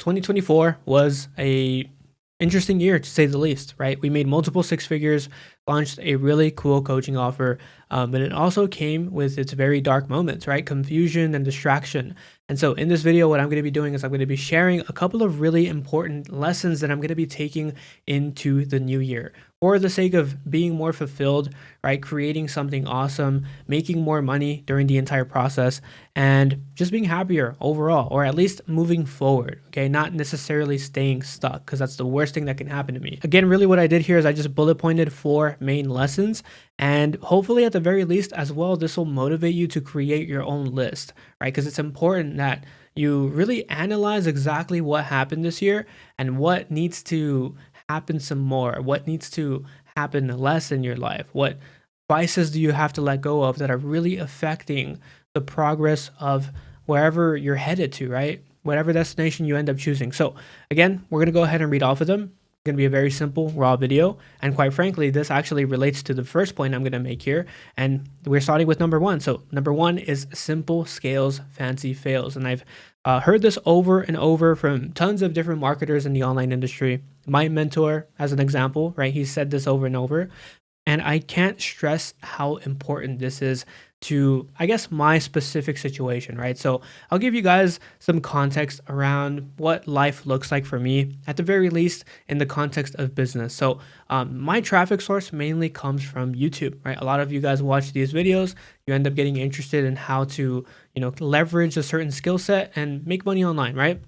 2024 was a interesting year to say the least, right? We made multiple six figures, launched a really cool coaching offer, but it also came with its very dark moments, right? Confusion and distraction. And so in this video, what I'm going to be doing is I'm going to be sharing a couple of really important lessons that I'm going to be taking into the new year for the sake of being more fulfilled, right? Creating something awesome, making more money during the entire process, and just being happier overall, or at least moving forward, okay? Not necessarily staying stuck, because that's the worst thing that can happen to me. Again, really what I did here is I just bullet pointed 4 main lessons, and hopefully at the very least as well, this will motivate you to create your own list, right? Because it's important that you really analyze exactly what happened this year and what needs to happen some more, what needs to happen less in your life, what vices do you have to let go of that are really affecting the progress of wherever you're headed to, right? Whatever destination you end up choosing. So again, we're going to go ahead and read off of them. It's going to be a very simple, raw video. And quite frankly, this actually relates to the first point I'm going to make here. And we're starting with number 1. So number 1 is simple scales, fancy fails. And I've heard this over and over from tons of different marketers in the online industry. My mentor, as an example, right? He said this over and over. And I can't stress how important this is to, I guess, my specific situation, right? So I'll give you guys some context around what life looks like for me, at the very least, in the context of business. So my traffic source mainly comes from YouTube, right? A lot of you guys watch these videos, you end up getting interested in how to, leverage a certain skill set and make money online, right?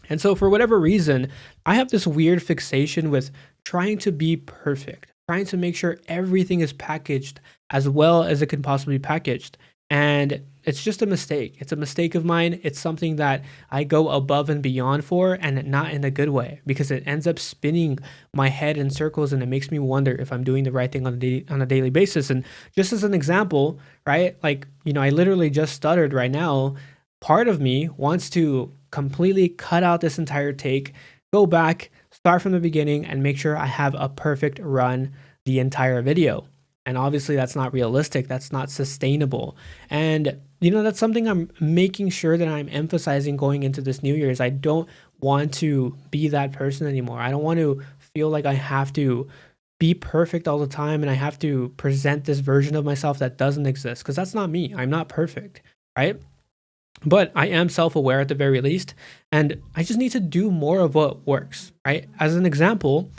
And so for whatever reason, I have this weird fixation with trying to be perfect, trying to make sure everything is packaged as well as it can possibly be packaged. And it's just a mistake. It's a mistake of mine. It's something that I go above and beyond for, and not in a good way, because it ends up spinning my head in circles and it makes me wonder if I'm doing the right thing on a daily basis. And just as an example, right? Like, I literally just stuttered right now. Part of me wants to completely cut out this entire take, go back, start from the beginning, and make sure I have a perfect run the entire video. And obviously that's not realistic. That's not sustainable. And that's something I'm making sure that I'm emphasizing going into this new year is I don't want to be that person anymore. I don't want to feel like I have to be perfect all the time and I have to present this version of myself that doesn't exist, because that's not me. I'm not perfect, right? But I am self-aware at the very least, and I just need to do more of what works, right? As an example,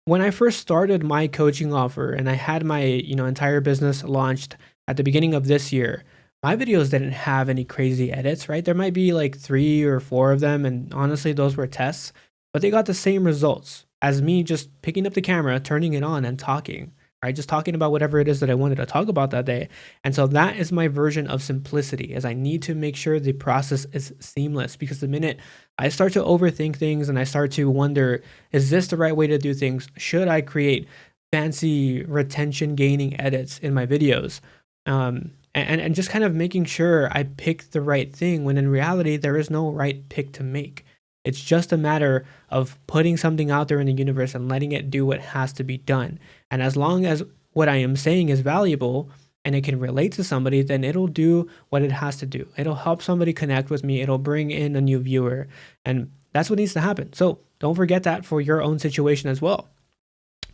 when I first started my coaching offer and I had my, entire business launched at the beginning of this year, my videos didn't have any crazy edits, right? There might be like 3 or 4 of them, and honestly, those were tests, but they got the same results as me just picking up the camera, turning it on and talking, right? Just talking about whatever it is that I wanted to talk about that day. And so that is my version of simplicity, as I need to make sure the process is seamless, because the minute I start to overthink things and I start to wonder, is this the right way to do things? Should I create fancy retention gaining edits in my videos? And just kind of making sure I pick the right thing, when in reality, there is no right pick to make. It's just a matter of putting something out there in the universe and letting it do what has to be done. And as long as what I am saying is valuable and it can relate to somebody, then it'll do what it has to do. It'll help somebody connect with me. It'll bring in a new viewer. And that's what needs to happen. So don't forget that for your own situation as well.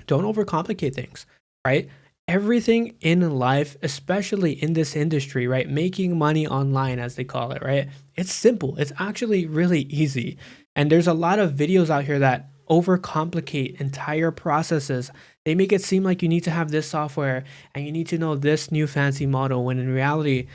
Don't overcomplicate things, right? Everything in life, especially in this industry, right? Making money online, as they call it, right? It's simple. It's actually really easy. And there's a lot of videos out here that overcomplicate entire processes. They make it seem like you need to have this software and you need to know this new fancy model, when in reality,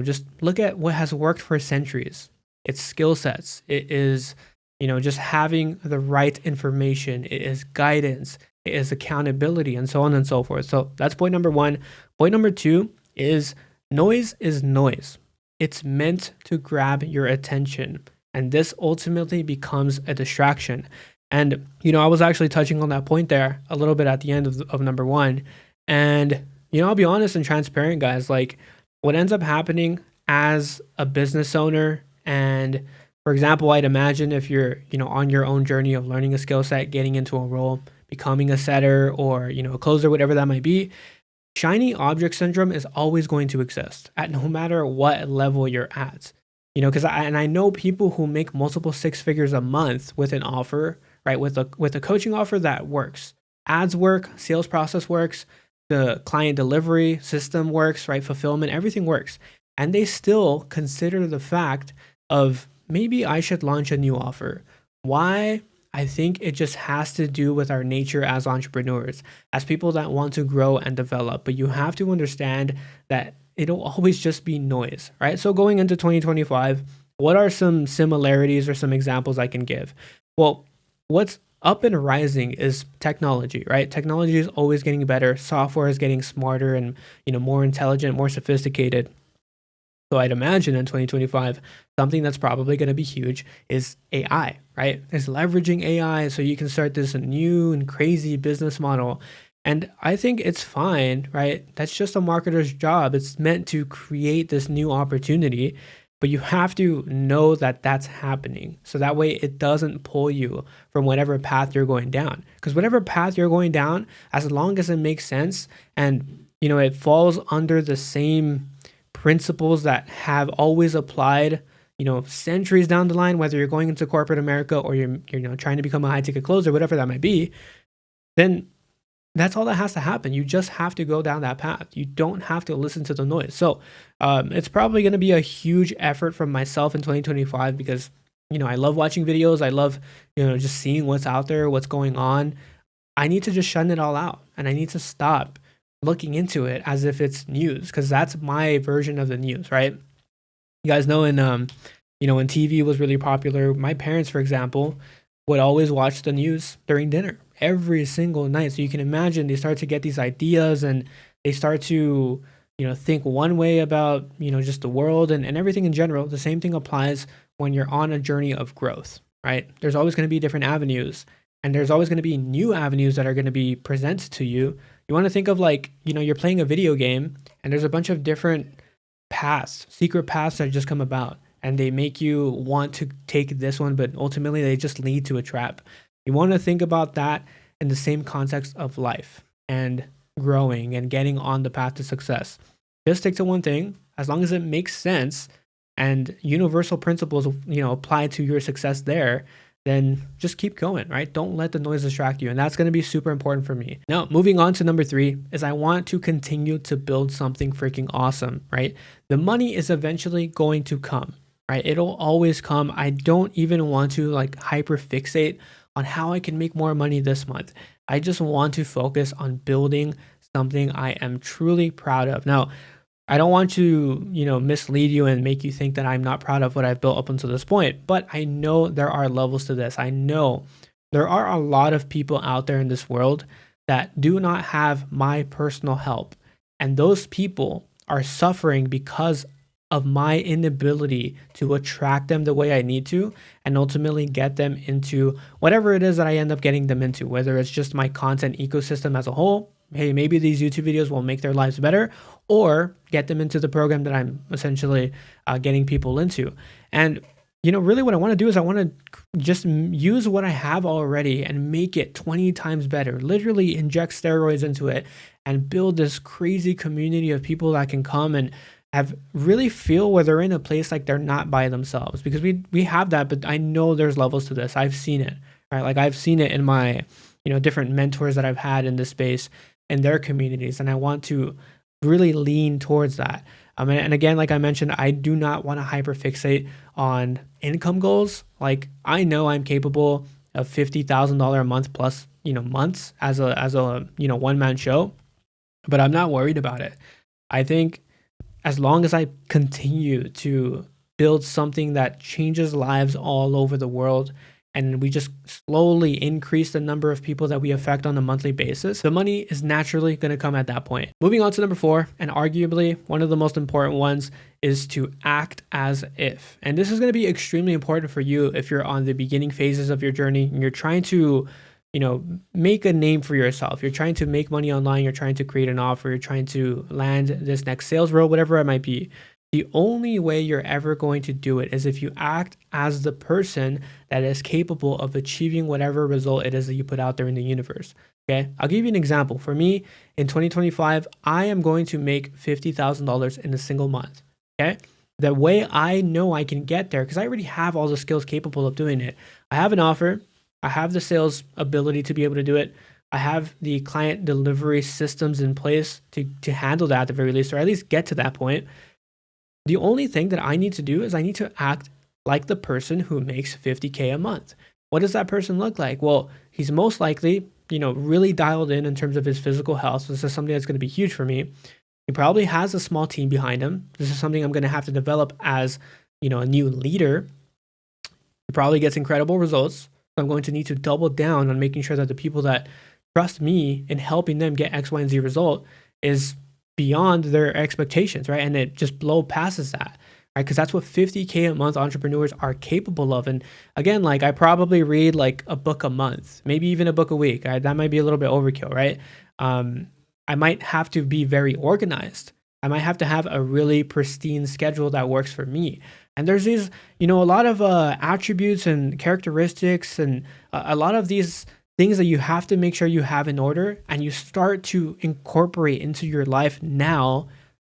just look at what has worked for centuries. It's skill sets. It is, just having the right information. It is guidance. It is accountability, and so on and so forth. So that's point number 1. Point number 2 is noise is noise. It's meant to grab your attention, and this ultimately becomes a distraction. And, I was actually touching on that point there a little bit at the end of number 1. And, I'll be honest and transparent, guys, like what ends up happening as a business owner, and for example, I'd imagine if you're, on your own journey of learning a skill set, getting into a role, becoming a setter or, a closer, whatever that might be, shiny object syndrome is always going to exist at no matter what level you're at. Because I know people who make multiple six figures a month with an offer, right? With a coaching offer that works. Ads work, sales process works, the client delivery system works, right? Fulfillment, everything works. And they still consider the fact of maybe I should launch a new offer. Why? I think it just has to do with our nature as entrepreneurs, as people that want to grow and develop. But you have to understand that it'll always just be noise, right? So going into 2025, what are some similarities or some examples I can give? Well, what's up and rising is technology, right? Technology is always getting better. Software is getting smarter and, more intelligent, more sophisticated. So I'd imagine in 2025, something that's probably going to be huge is AI, right? Is leveraging AI so you can start this new and crazy business model. And I think it's fine, right? That's just a marketer's job. It's meant to create this new opportunity, but you have to know that that's happening. So that way it doesn't pull you from whatever path you're going down. Because whatever path you're going down, as long as it makes sense and, it falls under the same principles that have always applied, centuries down the line, whether you're going into corporate America or you're trying to become a high ticket closer, whatever that might be, then that's all that has to happen. You just have to go down that path. You don't have to listen to the noise. So it's probably going to be a huge effort from myself in 2025 because, I love watching videos. I love, just seeing what's out there, what's going on. I need to just shut it all out and I need to stop looking into it as if it's news because that's my version of the news, right? You guys know when TV was really popular, my parents, for example, would always watch the news during dinner every single night. So you can imagine they start to get these ideas and they start to, think one way about, just the world and everything in general. The same thing applies when you're on a journey of growth, right? There's always going to be different avenues and there's always going to be new avenues that are going to be presented to you. You want to think of like, you're playing a video game and there's a bunch of different paths, secret paths that just come about and they make you want to take this one, but ultimately they just lead to a trap. You want to think about that in the same context of life and growing and getting on the path to success. Just stick to one thing as long as it makes sense and universal principles, apply to your success there, then just keep going, right? Don't let the noise distract you. And that's going to be super important for me. Now, moving on to number 3 is I want to continue to build something freaking awesome, right? The money is eventually going to come, right? It'll always come. I don't even want to like hyper fixate on how I can make more money this month. I just want to focus on building something I am truly proud of. Now, I don't want to, mislead you and make you think that I'm not proud of what I've built up until this point, but I know there are levels to this. I know there are a lot of people out there in this world that do not have my personal help. And those people are suffering because of my inability to attract them the way I need to and ultimately get them into whatever it is that I end up getting them into, whether it's just my content ecosystem as a whole. Hey, maybe these YouTube videos will make their lives better, or get them into the program that I'm essentially getting people into. And, really what I want to do is I want to just use what I have already and make it 20 times better, literally inject steroids into it and build this crazy community of people that can come and really feel where they're in a place like they're not by themselves, because we have that, but I know there's levels to this. I've seen it, right? Like I've seen it in my, different mentors that I've had in this space and their communities. And I want to really lean towards that. And again, like I mentioned, I do not want to hyperfixate on income goals. Like I know I'm capable of $50,000 a month plus, months as a one-man show, but I'm not worried about it. I think as long as I continue to build something that changes lives all over the world, and we just slowly increase the number of people that we affect on a monthly basis, the money is naturally going to come at that point. Moving on to number 4, and arguably one of the most important ones, is to act as if. And this is going to be extremely important for you if you're on the beginning phases of your journey and you're trying to, make a name for yourself. You're trying to make money online. You're trying to create an offer. You're trying to land this next sales role, whatever it might be. The only way you're ever going to do it is if you act as the person that is capable of achieving whatever result it is that you put out there in the universe. Okay, I'll give you an example. For me, in 2025, I am going to make $50,000 in a single month. Okay, the way I know I can get there, because I already have all the skills capable of doing it. I have an offer, I have the sales ability to be able to do it. I have the client delivery systems in place to handle that at the very least, or at least get to that point. The only thing that I need to do is I need to act like the person who makes 50K a month. What does that person look like? Well, he's most likely, really dialed in terms of his physical health. This is something that's going to be huge for me. He probably has a small team behind him. This is something I'm going to have to develop as, a new leader. He probably gets incredible results. So I'm going to need to double down on making sure that the people that trust me in helping them get X, Y, and Z result is beyond their expectations, right? And it just blow passes that, right? Because that's what 50K a month entrepreneurs are capable of. And again, like I probably read like a book a month, maybe even a book a week. That might be a little bit overkill, right? I might have to be very organized. I might have to have a really pristine schedule that works for me. And there's these, a lot of attributes and characteristics and a lot of these things that you have to make sure you have in order and you start to incorporate into your life now.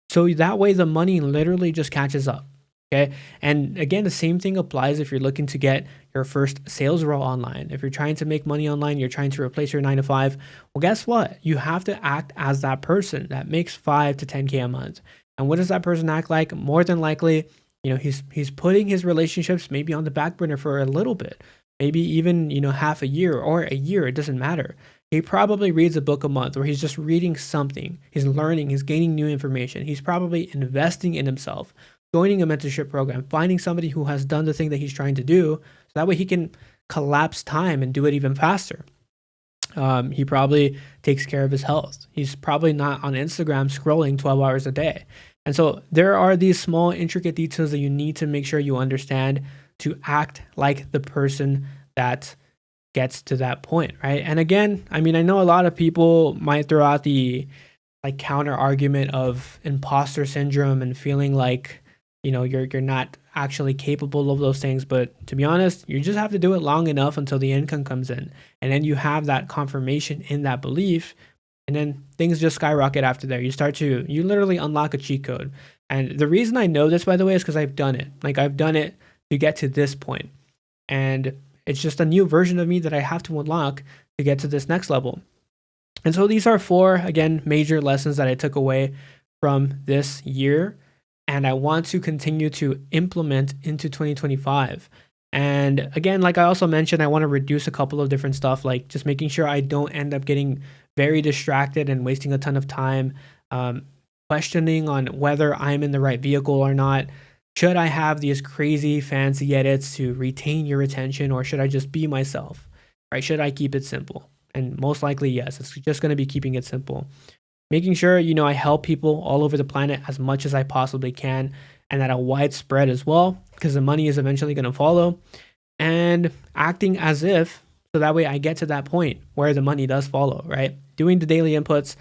So that way the money literally just catches up. Okay. And again, the same thing applies if you're looking to get your first sales role online. If you're trying to make money online, you're trying to replace your 9 to 5. Well, guess what? You have to act as that person that makes 5 to 10K a month. And what does that person act like? More than likely, he's putting his relationships maybe on the back burner for a little bit, maybe even, half a year or a year. It doesn't matter. He probably reads a book a month, or he's just reading something. He's learning, he's gaining new information. He's probably investing in himself, joining a mentorship program, finding somebody who has done the thing that he's trying to do. So that way he can collapse time and do it even faster. He probably takes care of his health. He's probably not on Instagram scrolling 12 hours a day. And so there are these small intricate details that you need to make sure you understand to act like the person that gets to that point, right? And again, I know a lot of people might throw out the counter argument of imposter syndrome and feeling like, you're not actually capable of those things. But to be honest, you just have to do it long enough until the income comes in. And then you have that confirmation in that belief. And then things just skyrocket after there. You literally unlock a cheat code. And the reason I know this, by the way, is because I've done it. I've done it to get to this point. And it's just a new version of me that I have to unlock to get to this next level. And so these are 4, again, major lessons that I took away from this year. And I want to continue to implement into 2025. And again, like I also mentioned, I want to reduce a couple of different stuff, like just making sure I don't end up getting very distracted and wasting a ton of time, questioning on whether I'm in the right vehicle or not. Should I have these crazy fancy edits to retain your attention, or should I just be myself, right? Should I keep it simple? And most likely, yes, it's just going to be keeping it simple. Making sure, I help people all over the planet as much as I possibly can, and at a wide spread as well, because the money is eventually going to follow, and acting as if, so that way I get to that point where the money does follow, right? Doing the daily inputs,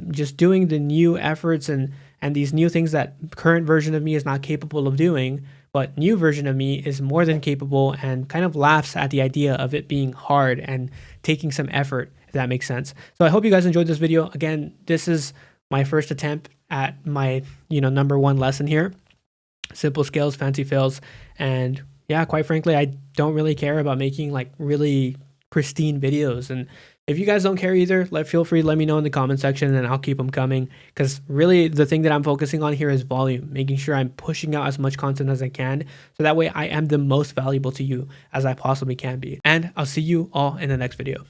just doing the new efforts and these new things that current version of me is not capable of doing, but new version of me is more than capable and kind of laughs at the idea of it being hard and taking some effort, if that makes sense. So I hope you guys enjoyed this video. Again, this is my first attempt at my, number 1 lesson here. Simple scales, fancy fails. And yeah, quite frankly, I don't really care about making really pristine videos. And if you guys don't care either, feel free to let me know in the comment section and I'll keep them coming. Because really the thing that I'm focusing on here is volume, making sure I'm pushing out as much content as I can. So that way I am the most valuable to you as I possibly can be. And I'll see you all in the next video.